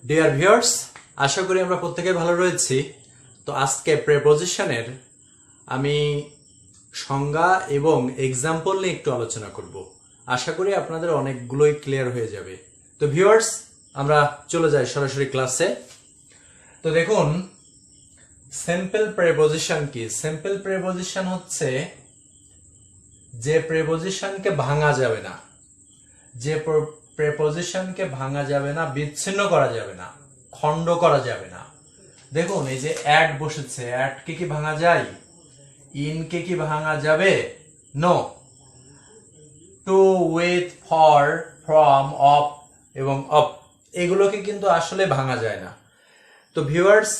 Dear viewers, আশা করি আমরা প্রত্যেকে ভালো রয়েছি। তো আজকে প্রেপোজিশনের আমি সংজ্ঞা এবং এক্সাম্পল নিয়ে একটু আলোচনা করব। আশা করি আপনাদের অনেকগুলোই ক্লিয়ার হয়ে যাবে। তো ভিউয়ার্স, আমরা চলে যাই সরাসরি ক্লাসে। তো দেখুন, সিম্পল প্রেপোজিশন কি? সিম্পল প্রেপোজিশন হচ্ছে যে প্রেপোজিশনকে ভাঙা যাবে না, যে প্রেপোজিশনকে ভাঙা যাবে না, বিচ্ছিন্ন করা যাবে না, খণ্ড করা যাবে না। দেখুন, এই যে অ্যাড বসেছে, অ্যাডকে কি ভাঙা যায়? ইনকে কি ভাঙা যাবে? No. To, with, for, from, of এবং অফ এগুলোকে কিন্তু আসলে ভাঙা যায় না। তো ভিউয়ার্স,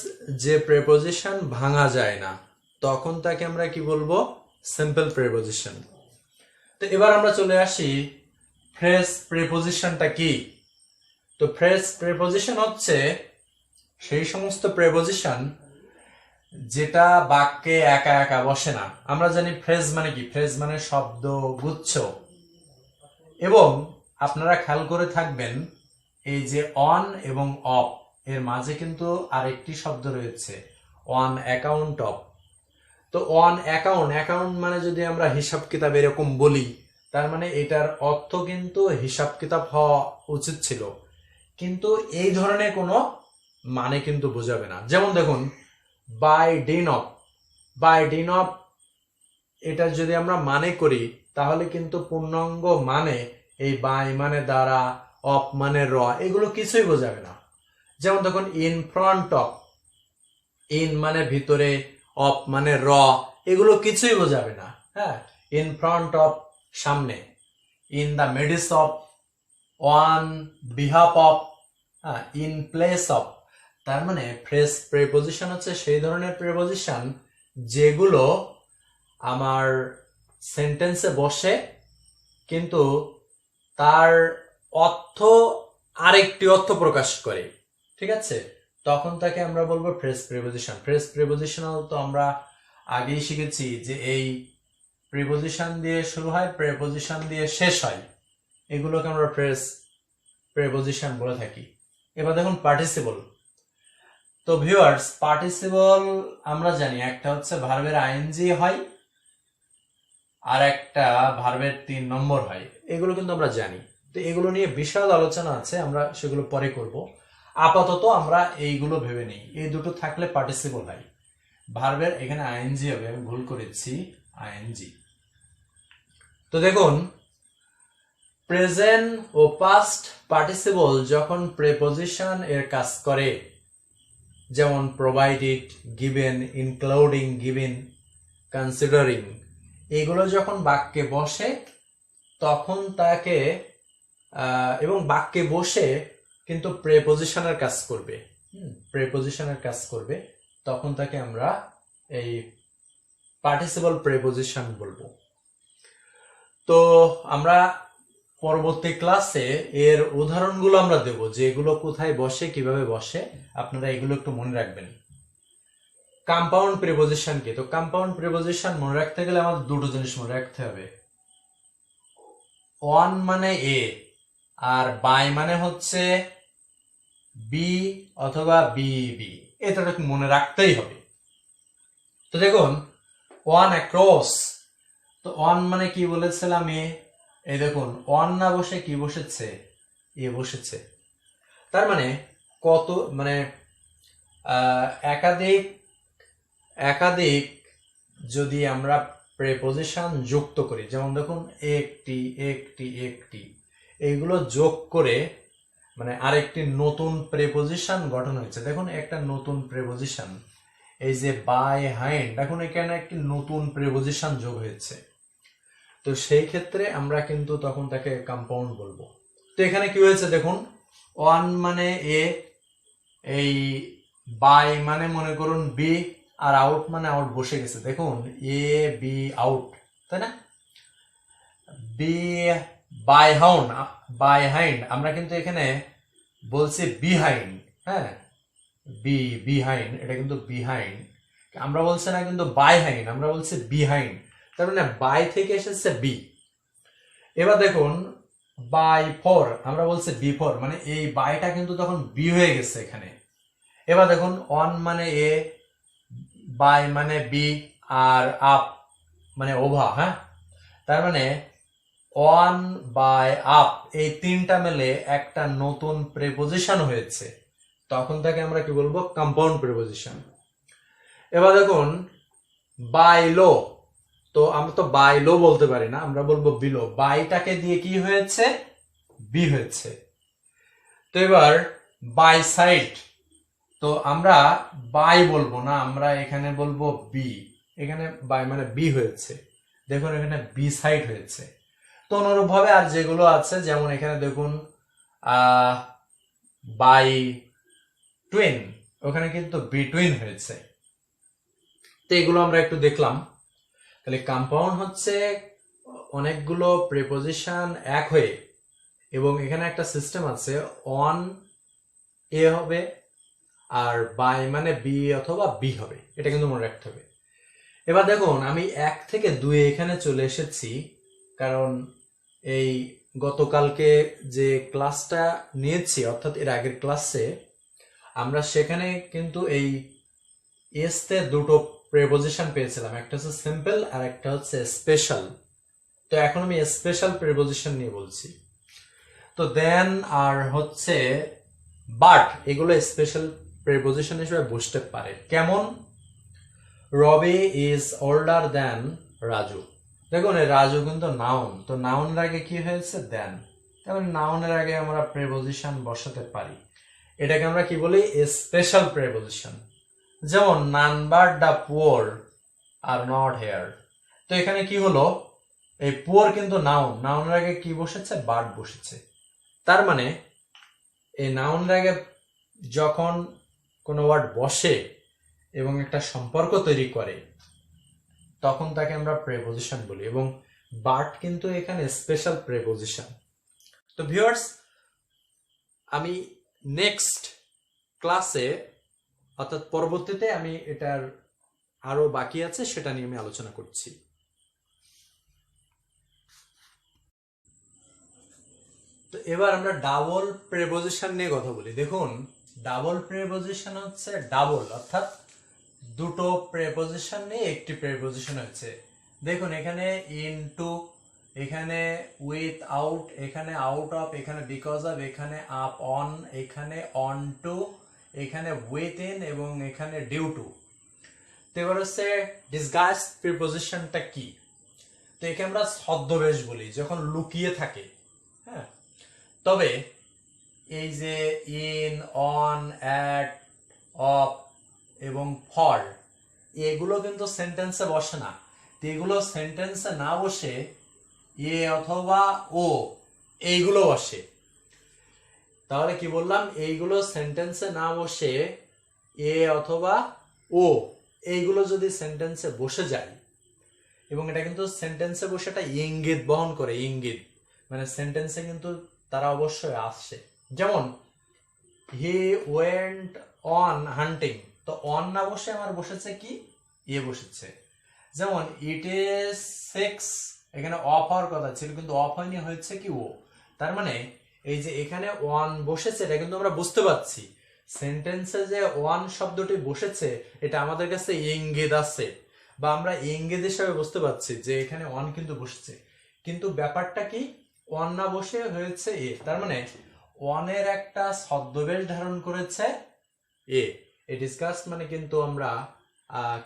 যে প্রেপোজিশন ভাঙা যায় না তখন তাকে আমরা কি বলবো? Simple preposition. তো এবার আমরা চলে আসি ফ্রেজ প্রেপোজিশনটা কি। তো ফ্রেজ প্রেপোজিশন হচ্ছে সেই সমস্ত প্রেপোজিশন যেটা বাক্যে একা একা বসে না। আমরা জানি ফ্রেজ মানে কি? ফ্রেজ মানে শব্দ গুচ্ছ। এবং আপনারা খেয়াল করে থাকবেন, এই যে অন এবং অফ এর মাঝে কিন্তু আরেকটি শব্দ রয়েছে, অন অ্যাকাউন্ট অফ। তো অন অ্যাকাউন্ট, অ্যাকাউন্ট মানে যদি আমরা হিসাব কিতাব এরকম বলি, তার মানে এটার অর্থ কিন্তু হিসাব কিতাব হওয়া উচিত ছিল, কিন্তু এই ধরনের কোনো মানে কিন্তু বোঝাবে না। যেমন দেখুন, by dint of, by dint of এটা যদি আমরা মানে করি তাহলে কিন্তু পূর্ণাঙ্গ মানে এই বাই মানে দ্বারা, অফ মানে র, এগুলো কিছুই বোঝাবে না। যেমন দেখুন, ইন ফ্রন্ট অফ, ইন মানে ভিতরে, অফ মানে র, এগুলো কিছুই বোঝাবে না। হ্যাঁ, ইন ফ্রন্ট অফ সামনে, in the midst of, on behalf of, in place of. তার মানে ফ্রেজ প্রেপোজিশন হচ্ছে সেই ধরনের প্রেপোজিশন যেগুলো আমার সেন্টেন্সে বসে কিন্তু তার অর্থ আরেকটি অর্থ প্রকাশ করে। ঠিক আছে, তখন তাকে আমরা বলবো ফ্রেজ প্রেপোজিশন। ফ্রেজ প্রেপোজিশনাল তো আমরা আগেই শিখেছি যে এই প্রিপোজিশন দিয়ে শুরু হয়, প্রেপোজিশন দিয়ে শেষ হয়, এগুলোকে আমরা ফ্রেজ প্রেপোজিশন বলে থাকি। এবার দেখুন পার্টিসিপল। তো ভিউয়ার্স, পার্টিসিপল আমরা জানি একটা হচ্ছে ভার্বের আইএনজি হয় আর একটা ভার্বের 3 নম্বর হয়, এগুলো কিন্তু আমরা জানি। তো এগুলো নিয়ে বিশাল আলোচনা আছে, আমরা সেগুলো পরে করব। আপাতত আমরা এইগুলো ভেবে নিই, এই দুটো থাকলে পার্টিসিপল হয়। ভার্বের এখানে আইএনজি হবে, আমি ভুল করেছি, আইএনজি। তো দেখুন, প্রেজেন্ট ও পাস্ট পার্টিসিপল যখন প্রেপোজিশন এর কাজ করে, যেমন provided, given, including, given, considering, এগুলো যখন বাক্যে বসে তখন তাকে এবং বাক্যে বসে কিন্তু প্রেপোজিশনের কাজ করবে, প্রেপোজিশনের কাজ করবে, তখন তাকে আমরা এই পার্টিসিপল প্রেপোজিশন বলবো। তো আমরা পরবর্তী ক্লাসে এর উদাহরণগুলো আমরা দেব, যে এগুলো কোথায় বসে, কিভাবে বসে, আপনারা এগুলো একটু মনে রাখবেন। কম্পাউন্ড প্রিপোজিশন কি? তো কম্পাউন্ড প্রিপোজিশন মনে রাখতে গেলে আমাদের দুটো জিনিস মনে রাখতে হবে। অন মানে এ, আর বাই মানে হচ্ছে বি অথবা বি বি, এটা মনে রাখতেই হবে। তো দেখুন, অন অ্যাক্রস, তো অন মানে কি বলেছিলাম? এ। এই দেখুন, অন না বসে কি বসেছে? এ বসেছে। তার মানে কত, মানে একাধিক একাধিক যদি আমরা প্রেপোজিশন যুক্ত করি, যেমন দেখুন একটি একটি একটি, এইগুলো যোগ করে মানে আরেকটি নতুন প্রেপোজিশন গঠন হয়েছে। দেখুন, একটা নতুন প্রেপোজিশন, এই যে বাই হাইন্ড, দেখুন এখানে একটি নতুন প্রেপোজিশন যোগ হয়েছে। তো সেই ক্ষেত্রে আমরা কিন্তু তখন তাকে কম্পাউন্ড বলবো। তো এখানে কি হয়েছে দেখুন, অন মানে এ, এই বাই মানে মনে করুন বি, আর আউট মানে আউট বসে গেছে। দেখুন, এ বি আউট, তাই না? Be behind, behind আমরা কিন্তু এখানে বলছি বিহাইন্ড। হ্যাঁ, বি বিহাইন্ড, এটা কিন্তু বিহাইন্ড, আমরা বলছি না কিন্তু বাই হাইন্ড, আমরা বলছি বিহাইন্ড। তার মানে বাই থেকে এসেছে বি। এবার দেখুন, বাই ফর, আমরা বলছি বিফোর, মানে এই বাইটা কিন্তু তখন বি হয়ে গেছে এখানে। এবার দেখুন অন মানে এ, বাই মানে বি, আর আপ মানে ওভার। হ্যাঁ, তার মানে অন বাই আপ এই তিনটা মিলে একটা নতুন প্রিপোজিশন হয়েছে, তখন তাকে আমরা কি বলবো? Compound preposition. এবার দেখুন বাই লো, তো আমরা তো বাই লো বলতে পারি না, আমরা বলবো বিলো। বাইটাকে দিয়ে কি হয়েছে? বি হয়েছে। তো এবার বাই সাইড, তো আমরা বাই বলবো না, আমরা এখানে বলবো বি। এখানে বাই মানে বি হয়েছে, দেখুন এখানে বি সাইড হয়েছে। তো অনুরূপ ভাবে আর যেগুলো আছে, যেমন এখানে দেখুন বাই টুইন, ওখানে কিন্তু বিটুইন হয়েছে। তো এগুলো আমরা একটু দেখলাম। তাহলে কম্পাউন্ড হচ্ছে অনেকগুলো প্রিপোজিশন এক হয়ে, এবং এখানে একটা সিস্টেম আছে, অন এ হবে আর বাই মানে বি অথবা বি হবে, এটা কিন্তু মনে রাখতে হবে। এবার দেখুন আমি 1 থেকে 2 এখানে চলে এসেছি, কারণ এই গতকালকে যে ক্লাসটা নিয়েছি, অর্থাৎ এর আগের ক্লাসে আমরা সেখানে কিন্তু এই এস তে দুটো প্রিপোজিশন পেয়েছিলাম, একটা হচ্ছে সিম্পল আর একটা হচ্ছে স্পেশাল। তো এখন আমি স্পেশাল প্রিপোজিশন নিয়ে বলছি। তো দেন আর হচ্ছে বাট, এগুলো স্পেশাল প্রিপোজিশন হিসেবে বসতে পারে। কেমন? রবি ইজ ওল্ডার দ্যান রাজু। দেখুন এই রাজু কিন্তু নাউন, তো নাউনের আগে কি হয়েছে? দেন। তাহলে নাউনের আগে আমরা প্রিপোজিশন বসাতে পারি, এটাকে আমরা কি বলি? Special preposition. যেমন none but the poor are not here. তো এখানে কি হলো? এই পুয়ার কিন্তু নাউন, নাউনের আগে কি বসেছে? বাট বসেছে। তার মানে এই নাউনের আগে যখন কোনো ওয়ার্ড বসে এবং একটা সম্পর্ক তৈরি করে, তখন তাকে আমরা প্রিপোজিশন বলি, এবং বাট কিন্তু এখানে স্পেশাল প্রিপোজিশন। তো ভিউয়ার্স, আমি নেক্সট ক্লাসে, অর্থাৎ পরবর্তীতে আমি এটার আরো বাকি আছে সেটা নিয়ে আমি আলোচনা করছি। তো এবার আমরা ডাবল প্রিপোজিশন নিয়ে কথা বলি। দেখুন ডাবল প্রিপোজিশন হচ্ছে ডাবল, অর্থাৎ দুটো প্রিপোজিশন নিয়ে একটি প্রিপোজিশন হয়েছে। দেখুন এখানে ইনটু, এখানে উইথ আউট, এখানে আউট অফ, এখানে বিকজ অফ, এখানে আপ অন, এখানে অন টু, এখানে উইথ ইন, এবং এখানে ডিউ টু। তো এবার হচ্ছে ডিসগাইজ প্রিপোজিশনটা কি? তো একে আমরা ছদ্মবেশ বলি, যখন লুকিয়ে থাকে। হ্যাঁ, তবে এই যে ইন, অন, অ্যাট, অফ এবং ফর, এগুলো কিন্তু সেন্টেন্সে বসে না। তো এগুলো সেন্টেন্সে না বসে এ অথবা ও এইগুলো বসে। তাহলে কি বললাম? এইগুলো সেন্টেন্সে না বসে এ অথবা ও এইগুলো যদি সেন্টেন্সে বসে যায়, এবং এটা কিন্তু সেন্টেন্সে বসে একটা ইঙ্গিত বহন করে, ইঙ্গিত মানে সেন্টেন্সে কিন্তু তারা অবশ্যই আসছে। যেমন হি ওয়েন্ট অন হান্টিং, তো অন না বসে আমার বসেছে কি? এ বসেছে। যেমন ইট ইজ 6, এখানে অফ হওয়ার কথা ছিল কিন্তু অফ হয়নি, হয়েছে কি? ও। তার মানে এই যে এখানে ওয়ান বসেছে, এটা কিন্তু আমরা বুঝতে পারছি সেন্টেন্সে যে ওয়ান শব্দটি বসেছে, এটা আমাদের কাছে ইঙ্গিত আছে, বা আমরা ইঙ্গিত হিসাবে বুঝতে পারছি যে এখানে ওয়ান কিন্তু বসেছে। কিন্তু ব্যাপারটা কি? ওয়ান না বসে হয়েছে এ, তার মানে ওয়ানের একটা ছদ্মবেশ ধারণ করেছে এ। এ ডিসকাস মানে কিন্তু আমরা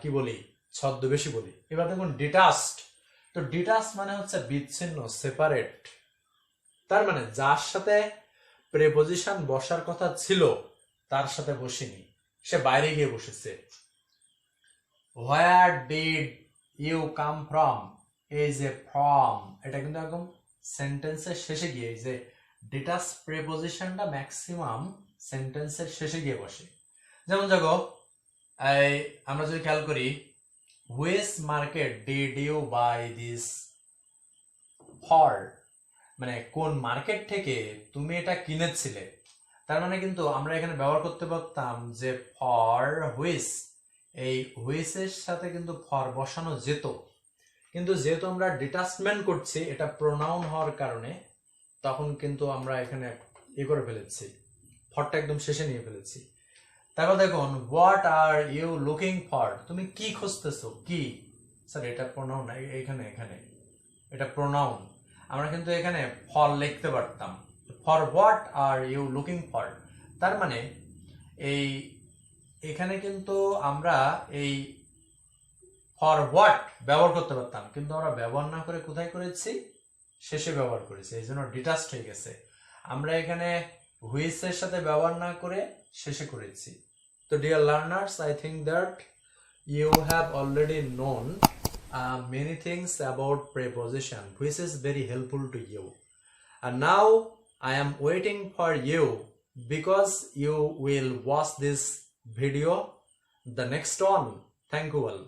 কি বলি? ছদ্মবেশী বলি। এবার দেখুন ডিটাচড, তো ডিটাচ মানে হচ্ছে বিচ্ছিন্ন, সেপারেট। তার মানে যার সাথে প্রিপোজিশন বসার কথা ছিল তার সাথে বসেনি, সে বাইরে গিয়ে বসেছে। Where did you come from, এই যে ফ্রম, এটা কিন্তু একদম সেন্টেন্সের শেষে গিয়ে, এই যে ডিটাচ প্রিপোজিশনটা ম্যাক্সিমাম সেন্টেন্সের শেষে গিয়ে বসে। যেমন দেখো এই আমরা যদি খেয়াল করি, which market did you buy this for, মানে কোন মার্কেট থেকে তুমি এটা কিনেছিলে। তার মানে কিন্তু আমরা এখানে ব্যবহার করতে পারতাম যে ফর হুইচ, এই হুইচের সাথে কিন্তু ফর বসানো যেত, কিন্তু যেহেতু আমরা ডিটাচমেন্ট করছি, এটা প্রোনাউন হওয়ার কারণে তখন কিন্তু আমরা এখানে করে ফেলেছি, ফরটা একদম শেষে নিয়ে ফেলেছি। তারপর দেখুন what are you looking for, তুমি কি খুঁজতেছো, কি, স্যার এটা প্রোনাউন, এখানে এটা প্রোনাউন, আমরা কিন্তু এখানে ফর লিখতে পারতাম। For what are you looking for, তার মানে এই এখানে কিন্তু আমরা এই ফর হোয়াট ব্যবহার করতে পারতাম, কিন্তু আমরা ব্যবহার না করে কোথায় করেছি, শেষে ব্যবহার করেছি, এই জন্য ডিটাচড হয়ে গেছে। আমরা এখানে হুইচ এর সাথে ব্যবহার না করে শেষে করেছি। তো dear learners, I think that you have already known many things about preposition, which is very helpful to you. And now I am waiting for you, because you will watch this video, the next one. Thank you all.